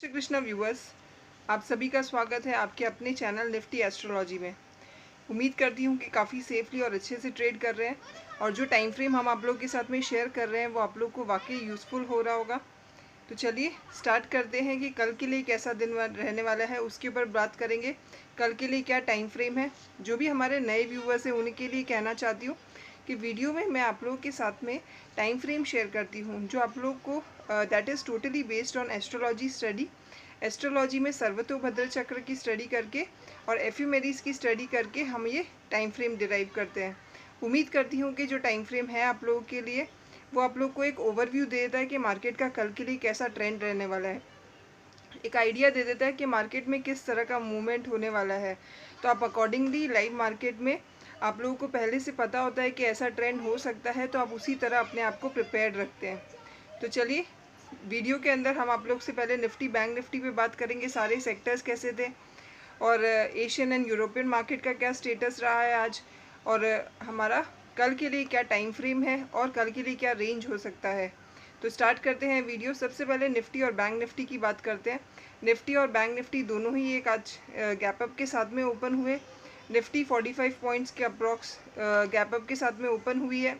Shri Krishna viewers, आप सभी का स्वागत है आपके अपने चैनल निफ्टी एस्ट्रोलॉजी में। उम्मीद करती हूँ कि काफ़ी सेफली और अच्छे से ट्रेड कर रहे हैं और जो टाइम फ्रेम हम आप लोग के साथ में शेयर कर रहे हैं वो आप लोग को वाकई यूज़फुल हो रहा होगा। तो चलिए स्टार्ट करते हैं कि कल के लिए कैसा दिन रहने वाला है, उसके ऊपर बात करेंगे। कल के लिए क्या टाइम फ्रेम है, जो भी हमारे नए व्यूअर्स हैं उनके लिए कहना चाहती हूँ कि वीडियो में मैं आप लोगों के साथ में टाइम फ्रेम शेयर करती हूँ जो आप लोग को that is totally based on astrology study. Astrology में सर्वतोभद्र चक्र की स्टडी करके और एफिमेरीज की स्टडी करके हम ये टाइम फ्रेम डिराइव करते हैं। उम्मीद करती हूँ कि जो टाइम फ्रेम है आप लोगों के लिए वो आप लोग को एक ओवरव्यू दे देता है कि मार्केट का कल के लिए कैसा ट्रेंड रहने वाला है, एक आइडिया दे देता है कि मार्केट में किस तरह का मूवमेंट होने वाला है। तो आप अकॉर्डिंगली लाइव मार्केट में आप लोगों को पहले से पता होता है कि ऐसा ट्रेंड हो सकता है, तो आप उसी तरह अपने आप को प्रिपेयर्ड रखते हैं। तो चलिए वीडियो के अंदर हम आप लोग से पहले निफ्टी बैंक निफ्टी पे बात करेंगे, सारे सेक्टर्स कैसे थे और एशियन एंड यूरोपियन मार्केट का क्या स्टेटस रहा है आज, और हमारा कल के लिए क्या टाइम फ्रेम है और कल के लिए क्या रेंज हो सकता है। तो स्टार्ट करते हैं वीडियो। सबसे पहले निफ्टी और बैंक निफ्टी की बात करते हैं। निफ्टी और बैंक निफ्टी दोनों ही एक आज गैप अप के साथ में ओपन हुए। निफ्टी 45 पॉइंट्स के अप्रॉक्स गैप अप के साथ में ओपन हुई है,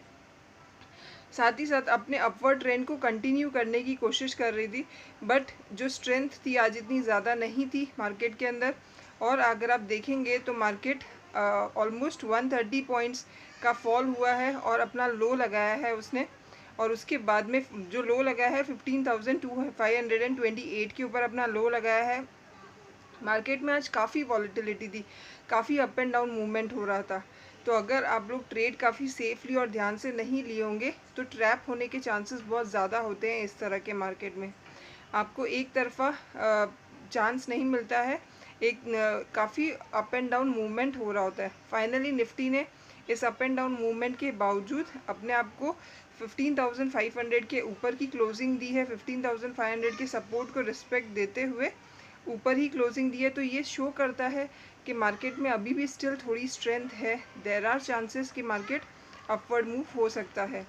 साथ ही साथ अपने अपवर्ड ट्रेंड को कंटिन्यू करने की कोशिश कर रही थी, बट जो स्ट्रेंथ थी आज इतनी ज़्यादा नहीं थी मार्केट के अंदर। और अगर आप देखेंगे तो मार्केट ऑलमोस्ट 130 पॉइंट्स का फॉल हुआ है और अपना लो लगाया है उसने, और उसके बाद में जो लो लगाया है 15,528 के ऊपर अपना लो लगाया है। मार्केट में आज काफ़ी वॉलेटिलिटी थी, काफ़ी अप एंड डाउन मूवमेंट हो रहा था। तो अगर आप लोग ट्रेड काफ़ी सेफली और ध्यान से नहीं लिए होंगे तो ट्रैप होने के चांसेस बहुत ज़्यादा होते हैं। इस तरह के मार्केट में आपको एक तरफा चांस नहीं मिलता है, एक काफ़ी अप एंड डाउन मूवमेंट हो रहा होता है। फाइनली निफ्टी ने इस अप एंड डाउन मूवमेंट के बावजूद अपने आप को 15,500 के ऊपर की क्लोजिंग दी है। 15,500 के सपोर्ट को रिस्पेक्ट देते हुए ऊपर ही क्लोजिंग दी है। तो ये शो करता है कि मार्केट में अभी भी स्टिल थोड़ी स्ट्रेंथ है, देयर आर चांसेस कि मार्केट अपवर्ड मूव हो सकता है।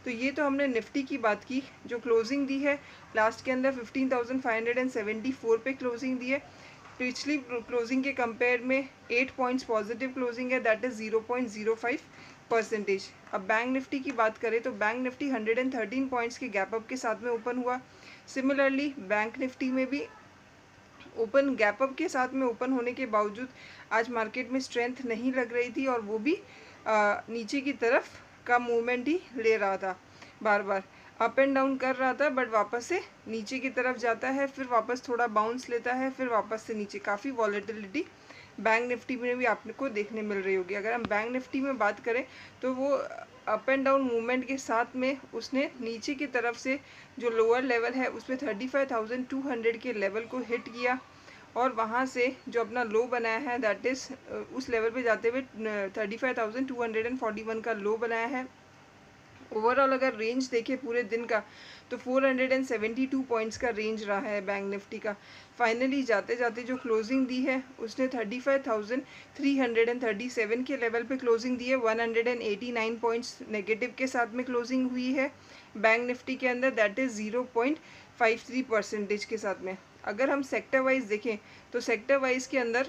तो ये तो हमने निफ्टी की बात की, जो क्लोजिंग दी है लास्ट के अंदर 15,574 पे क्लोजिंग दी है। पिछली क्लोजिंग के कंपेयर में 8 पॉइंट्स पॉजिटिव क्लोजिंग है, दैट इज़ 0.05%। अब बैंक निफ्टी की बात करें तो बैंक निफ्टी 113 पॉइंट्स के गैप अप के साथ में ओपन हुआ। सिमिलरली बैंक निफ्टी में भी ओपन गैप अप के साथ में ओपन होने के बावजूद आज मार्केट में स्ट्रेंथ नहीं लग रही थी और वो भी नीचे की तरफ का मूवमेंट ही ले रहा था, बार बार अप एंड डाउन कर रहा था, बट वापस से नीचे की तरफ जाता है, फिर वापस थोड़ा बाउंस लेता है, फिर वापस से नीचे। काफ़ी वॉलेटिलिटी बैंक निफ्टी में भी आपको देखने मिल रही होगी। अगर हम बैंक निफ्टी में बात करें तो वो अप एंड डाउन मूवमेंट के साथ में उसने नीचे की तरफ से जो लोअर लेवल है उसमें 35,200 के लेवल को हिट किया और वहाँ से जो अपना लो बनाया है दैट इज़ उस लेवल पे जाते हुए 35,241 का लो बनाया है। ओवरऑल अगर रेंज देखें पूरे दिन का तो 472 पॉइंट्स का रेंज रहा है बैंक निफ्टी का। फाइनली जाते जाते जो क्लोजिंग दी है उसने 35,337 के लेवल पे क्लोजिंग दी है। 189 पॉइंट्स नेगेटिव के साथ में क्लोजिंग हुई है बैंक निफ्टी के अंदर, दैट इज़ 0.53% के साथ में। अगर हम सेक्टर वाइज देखें तो सेक्टर वाइज के अंदर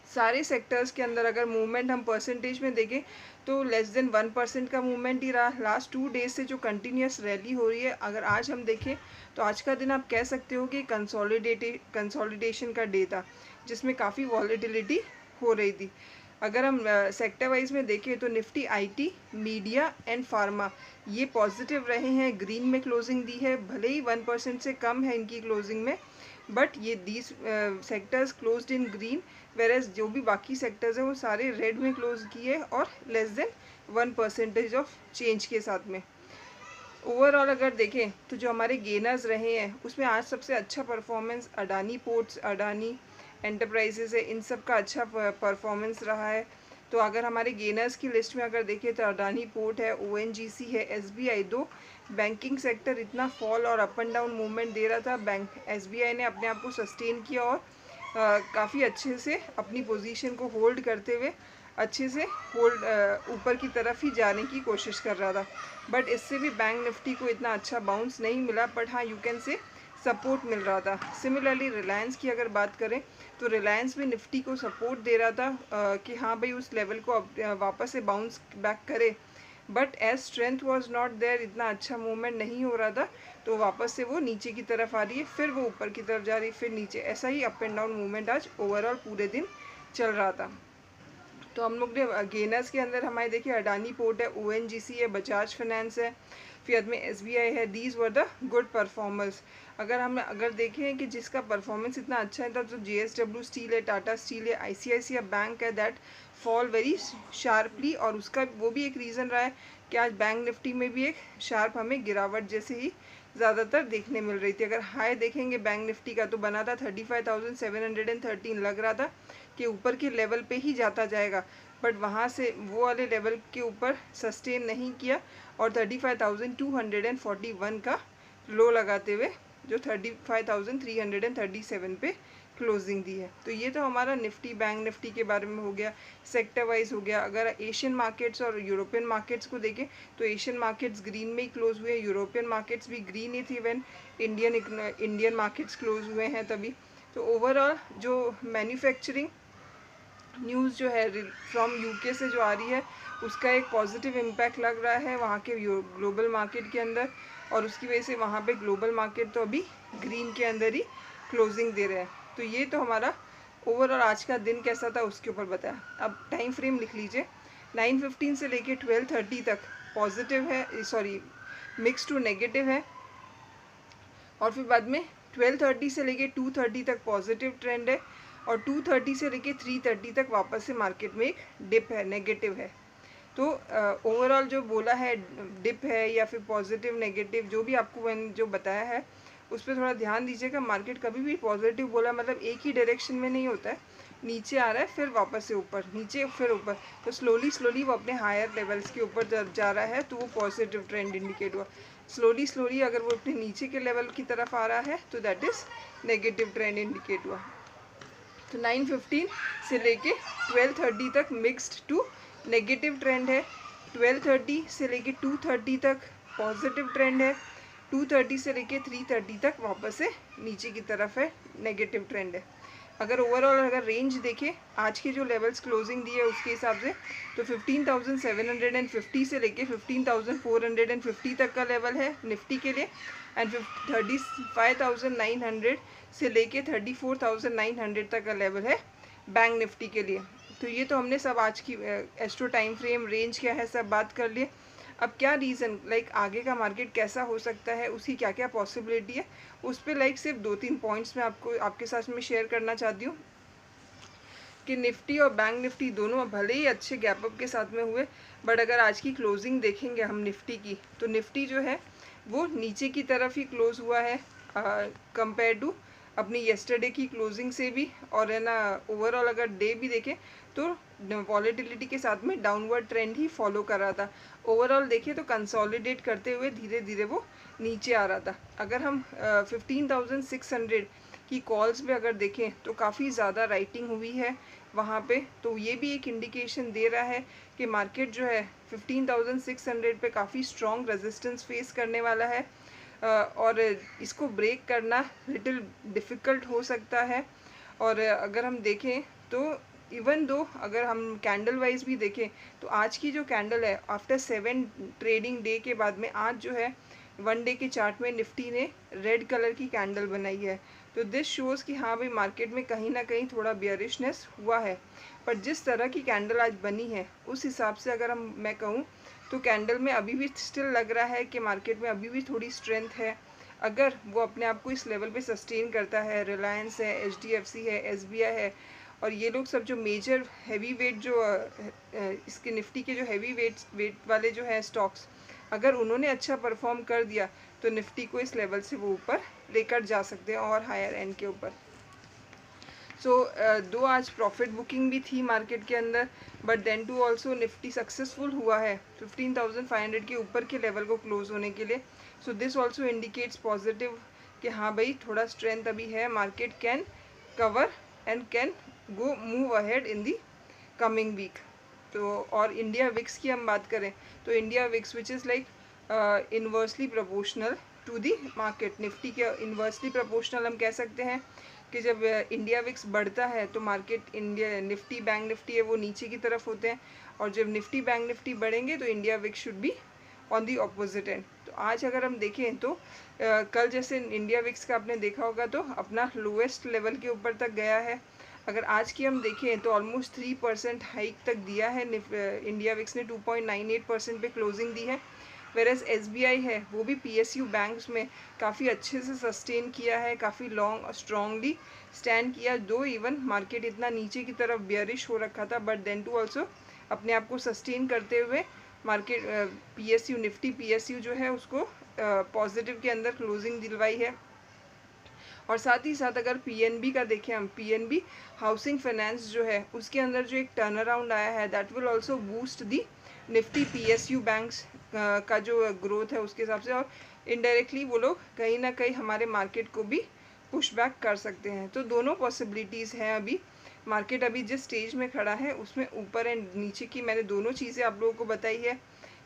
सारे सेक्टर्स के अंदर अगर मूवमेंट हम परसेंटेज में देखें तो लेस देन 1% का मूवमेंट ही रहा। लास्ट 2 डेज से जो कंटिन्यूस रैली हो रही है, अगर आज हम देखें तो आज का दिन आप कह सकते हो कि कंसोलिडेशन का डे था जिसमें काफ़ी वॉलेटिलिटी हो रही थी। अगर हम सेक्टर वाइज में देखें तो Nifty IT, media and pharma ये पॉजिटिव रहे हैं, ग्रीन में क्लोजिंग दी है, भले ही 1% से कम है इनकी क्लोजिंग में, बट ये these sectors closed in green, whereas जो भी बाकी सेक्टर्स हैं वो सारे रेड में क्लोज किए और लेस देन 1% ऑफ चेंज के साथ में। ओवरऑल अगर देखें तो जो हमारे गेनर्स रहे हैं उसमें आज सबसे अच्छा performance Adani ports, Adani enterprises है, इन सब का अच्छा परफॉर्मेंस रहा है। तो अगर हमारे गेनर्स की लिस्ट में अगर देखें तो अडानी पोर्ट है, ओएनजीसी है, एसबीआई। दो बैंकिंग सेक्टर इतना फॉल और अप एंड डाउन मूवमेंट दे रहा था, बैंक एसबीआई ने अपने आप को सस्टेन किया और काफ़ी अच्छे से अपनी पोजीशन को होल्ड करते हुए अच्छे से होल्ड ऊपर की तरफ ही जाने की कोशिश कर रहा था। बट इससे भी बैंक निफ्टी को इतना अच्छा बाउंस नहीं मिला, बट हाँ यू कैन से सपोर्ट मिल रहा था। सिमिलरली रिलायंस की अगर बात करें तो रिलायंस भी निफ्टी को सपोर्ट दे रहा था कि हाँ भाई उस लेवल को वापस से बाउंस बैक करे, but as strength was not there, इतना अच्छा मूवमेंट नहीं हो रहा था, तो वापस से वो नीचे की तरफ आ रही है, फिर वो ऊपर की तरफ जा रही है, फिर नीचे, ऐसा ही अप एंड डाउन मूवमेंट आज ओवरऑल पूरे दिन चल रहा था। तो हम लोग ने गेनर्स के अंदर हमारे देखिए अडानी पोर्ट है, ONGC है, बजाज फाइनेंस है, फिर में SBI है, these were the good performers. अगर देखें कि जिसका परफॉर्मेंस इतना अच्छा था तो JSW स्टील है, टाटा स्टील है, ICICI बैंक है, दैट फॉल वेरी शार्पली, और उसका वो भी एक रीज़न रहा है कि आज बैंक निफ्टी में भी एक शार्प हमें गिरावट जैसे ही ज़्यादातर देखने मिल रही थी। अगर हाई देखेंगे बैंक निफ्टी का तो बना था 35,713, लग रहा था कि ऊपर के लेवल पे ही जाता जाएगा, बट वहाँ से वो वाले लेवल के ऊपर सस्टेन नहीं किया और 35,241 का लो लगाते हुए जो 35,337 पे क्लोजिंग दी है। तो ये तो हमारा निफ्टी बैंक निफ्टी के बारे में हो गया, सेक्टर वाइज हो गया। अगर एशियन मार्केट्स और यूरोपियन मार्केट्स को देखें तो एशियन मार्केट्स ग्रीन में ही क्लोज हुए, यूरोपियन मार्केट्स भी ग्रीन ही थी व्हेन इंडियन मार्केट्स क्लोज हुए हैं तभी। तो ओवरऑल जो मैन्युफैक्चरिंग न्यूज़ जो है फ्रॉम UK से जो आ रही है उसका एक पॉजिटिव इम्पैक्ट लग रहा है वहाँ के ग्लोबल मार्केट के अंदर, और उसकी वजह से वहाँ पे ग्लोबल मार्केट तो अभी ग्रीन के अंदर ही क्लोजिंग दे रहे हैं। तो ये तो हमारा ओवरऑल आज का दिन कैसा था उसके ऊपर बताया। अब टाइम फ्रेम लिख लीजिए, 9:15 से लेके 12:30 तक पॉजिटिव है, सॉरी मिक्स टू नेगेटिव है, और फिर बाद में 12:30 से लेके 2:30 तक पॉजिटिव ट्रेंड है, और 2:30 से लेके 3:30 तक वापस से मार्केट में एक डिप है, नेगेटिव है। तो ओवरऑल जो बोला है डिप है या फिर पॉजिटिव नेगेटिव जो भी आपको मैंने जो बताया है उस पर थोड़ा ध्यान दीजिएगा। मार्केट कभी भी पॉजिटिव बोला मतलब एक ही डायरेक्शन में नहीं होता है, नीचे आ रहा है फिर वापस से ऊपर, नीचे फिर ऊपर, तो स्लोली वो अपने हायर लेवल्स के ऊपर जब जा रहा है तो वो पॉजिटिव ट्रेंड इंडिकेट हुआ। स्लोली अगर वो अपने नीचे के लेवल की तरफ आ रहा है तो that is negative trend indicate हुआ। तो 9:15 से लेके 12:30 तक मिक्स्ड टू नेगेटिव ट्रेंड है, 12:30 से लेके 2:30 तक पॉजिटिव ट्रेंड है, 2:30 से लेके 3:30 तक वापस से नीचे की तरफ है, नेगेटिव ट्रेंड है। अगर ओवरऑल अगर रेंज देखें आज के जो लेवल्स क्लोजिंग दी है उसके हिसाब से तो 15,750 से लेके 15,450 तक का लेवल है निफ्टी के लिए, एंड 35,900 से लेके 34,900 तक का लेवल है बैंक निफ्टी के लिए। तो ये तो हमने सब आज की एस्ट्रो टाइम फ्रेम रेंज क्या है सब बात कर लिए। अब क्या रीज़न लाइक आगे का मार्केट कैसा हो सकता है, उसकी क्या क्या पॉसिबिलिटी है, उस पर लाइक सिर्फ 2-3 पॉइंट्स मैं आपके साथ में शेयर करना चाहती हूँ कि निफ्टी और बैंक निफ्टी दोनों भले ही अच्छे गैप अप के साथ में हुए, बट अगर आज की क्लोजिंग देखेंगे हम निफ्टी की तो निफ्टी जो है वो नीचे की तरफ ही क्लोज हुआ है कंपेयर टू अपनी येस्टरडे की क्लोजिंग से भी, और है ना ओवरऑल अगर डे भी देखें तो वॉलेटिलिटी के साथ में डाउनवर्ड ट्रेंड ही फॉलो कर रहा था। ओवरऑल देखिए तो कंसोलिडेट करते हुए धीरे धीरे वो नीचे आ रहा था। अगर हम 15,600 की कॉल्स पे अगर देखें तो काफ़ी ज़्यादा राइटिंग हुई है वहाँ पे, तो ये भी एक इंडिकेशन दे रहा है कि मार्केट जो है 15,600 पे काफ़ी स्ट्रॉन्ग रेजिस्टेंस फेस करने वाला है, और इसको ब्रेक करना लिटिल डिफ़िकल्ट हो सकता है। और अगर हम देखें तो इवन दो अगर हम कैंडल वाइज भी देखें तो आज की जो कैंडल है आफ्टर 7 ट्रेडिंग डे के बाद में आज जो है 1 डे के चार्ट में निफ्टी ने रेड कलर की कैंडल बनाई है। तो दिस शोज़ कि हाँ भाई मार्केट में कहीं ना कहीं थोड़ा बियरिशनेस हुआ है, पर जिस तरह की कैंडल आज बनी है उस हिसाब से अगर मैं कहूँ तो कैंडल में अभी भी स्टिल लग रहा है कि मार्केट में अभी भी थोड़ी स्ट्रेंथ है। अगर वो अपने आप को इस लेवल पे सस्टेन करता है, रिलायंस है, HDFC है, SBI है, और ये लोग सब जो मेजर हैवी वेट जो इसके निफ्टी के जो हैवी वेट वाले जो है स्टॉक्स, अगर उन्होंने अच्छा परफॉर्म कर दिया तो निफ्टी को इस लेवल से वो ऊपर लेकर जा सकते हैं और हायर एंड के ऊपर। सो दो आज प्रॉफिट बुकिंग भी थी मार्केट के अंदर, but then to also Nifty successful हुआ है 15,500 के ऊपर के लेवल को क्लोज होने के लिए। So this also indicates positive कि हाँ भाई थोड़ा स्ट्रेंथ अभी है, market can cover and can go move ahead in the coming week. तो और इंडिया विक्स की हम बात करें तो India VIX which is like inversely proportional to the market. Nifty के इन्वर्सली प्रोपोर्शनल हम कह सकते हैं कि जब इंडिया विक्स बढ़ता है तो market India Nifty bank Nifty है वो नीचे की तरफ होते हैं, और जब निफ्टी बैंक निफ्टी बढ़ेंगे तो India Vicks should be on the opposite and. तो आज अगर हम देखें तो कल जैसे इंडिया विक्स का आपने देखा होगा तो अपना लोएस्ट लेवल के ऊपर तक गया है। अगर आज की हम देखें तो ऑलमोस्ट 3% हाइक तक दिया है। इंडिया विक्स ने 2.98% पे क्लोजिंग दी है। वेरएज SBI है वो भी PSU बैंक्स में काफ़ी अच्छे से सस्टेन किया है, काफ़ी लॉन्ग और स्ट्रॉन्गली स्टैंड किया। दो इवन मार्केट इतना नीचे की तरफ बियरिश हो रखा था, बट देन टू ऑल्सो अपने आप को सस्टेन करते हुए मार्केट PSU निफ्टी PSU जो है उसको पॉजिटिव के अंदर क्लोजिंग दिलवाई है। और साथ ही साथ अगर PNB का देखें हम, PNB हाउसिंग फाइनेंस जो है उसके अंदर जो एक टर्न अराउंड आया है, that will also boost the Nifty PSU banks का जो ग्रोथ है उसके हिसाब से, और इनडायरेक्टली वो लोग कहीं ना कहीं हमारे मार्केट को भी पुश बैक कर सकते हैं। तो दोनों पॉसिबिलिटीज़ हैं। अभी मार्केट अभी जिस स्टेज में खड़ा है उसमें ऊपर एंड नीचे की मैंने दोनों चीज़ें आप लोगों को बताई है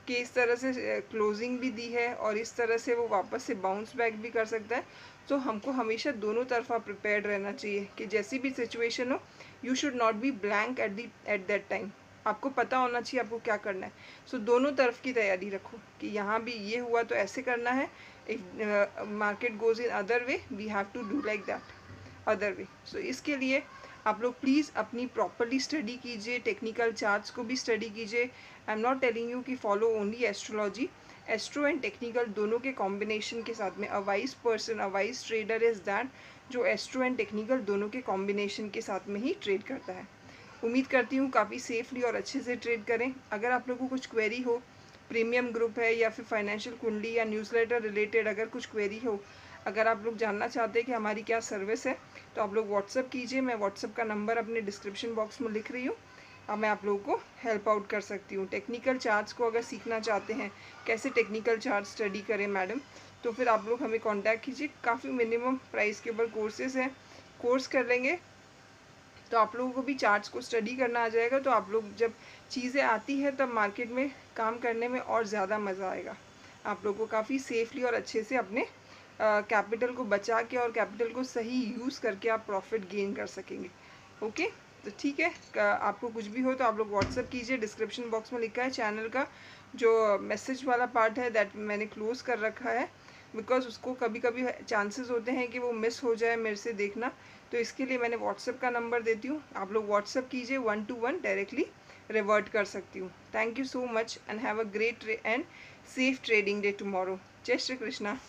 कि इस तरह से क्लोजिंग भी दी है और इस तरह से वो वापस से बाउंस बैक भी कर सकता है। तो हमको हमेशा दोनों तरफा प्रिपेयर्ड रहना चाहिए कि जैसी भी सिचुएशन हो, you should not be blank at that time. आपको पता होना चाहिए आपको क्या करना है। सो दोनों तरफ की तैयारी रखो कि यहाँ भी ये हुआ तो ऐसे करना है, if market goes in other way we have to do like that other way. So इसके लिए आप लोग प्लीज़ अपनी प्रॉपरली स्टडी कीजिए, टेक्निकल चार्ट्स को भी स्टडी कीजिए। I am not telling you कि follow only astrology, astro and technical दोनों के कॉम्बिनेशन के साथ में a wise person, a wise trader is that जो एस्ट्रो एंड टेक्निकल दोनों के कॉम्बिनेशन के साथ में ही ट्रेड करता है। उम्मीद करती हूँ काफ़ी सेफली और अच्छे से ट्रेड करें। अगर आप लोगों को कुछ क्वेरी हो, प्रीमियम ग्रुप है या फिर फाइनेंशियल कुंडली या न्यूज़लेटर रिलेटेड अगर कुछ क्वेरी हो, अगर आप लोग जानना चाहते हैं कि हमारी क्या सर्विस है, तो आप लोग व्हाट्सअप कीजिए। मैं व्हाट्सअप का नंबर अपने डिस्क्रिप्शन बॉक्स में लिख रही हूँ, अब मैं आप लोगों को हेल्प आउट कर सकती हूँ। टेक्निकल चार्ट्स को अगर सीखना चाहते हैं कैसे टेक्निकल चार्ट स्टडी करें मैडम, तो फिर आप लोग हमें कॉन्टैक्ट कीजिए। काफ़ी मिनिमम प्राइस के ऊपर कोर्सेज हैं, कोर्स कर लेंगे तो आप लोगों को भी चार्ट्स को स्टडी करना आ जाएगा। तो आप लोग जब चीज़ें आती है तब मार्केट में काम करने में और ज़्यादा मज़ा आएगा। आप लोगों को काफ़ी सेफली और अच्छे से अपने कैपिटल को बचा के और कैपिटल को सही यूज़ करके आप प्रॉफिट गेन कर सकेंगे। ओके, तो ठीक है, आपको कुछ भी हो तो आप लोग व्हाट्सअप कीजिए। डिस्क्रिप्शन बॉक्स में लिखा है चैनल का जो मैसेज वाला पार्ट है दैट मैंने क्लोज़ कर रखा है, बिकॉज उसको कभी कभी चांसेस होते हैं कि वो मिस हो जाए मेरे से देखना, तो इसके लिए मैंने व्हाट्सअप का नंबर देती हूँ। आप लोग व्हाट्सअप कीजिए, 1 to 1 डायरेक्टली रिवर्ट कर सकती हूँ। Thank you so much and have a great and safe trading day tomorrow. जय श्री कृष्णा।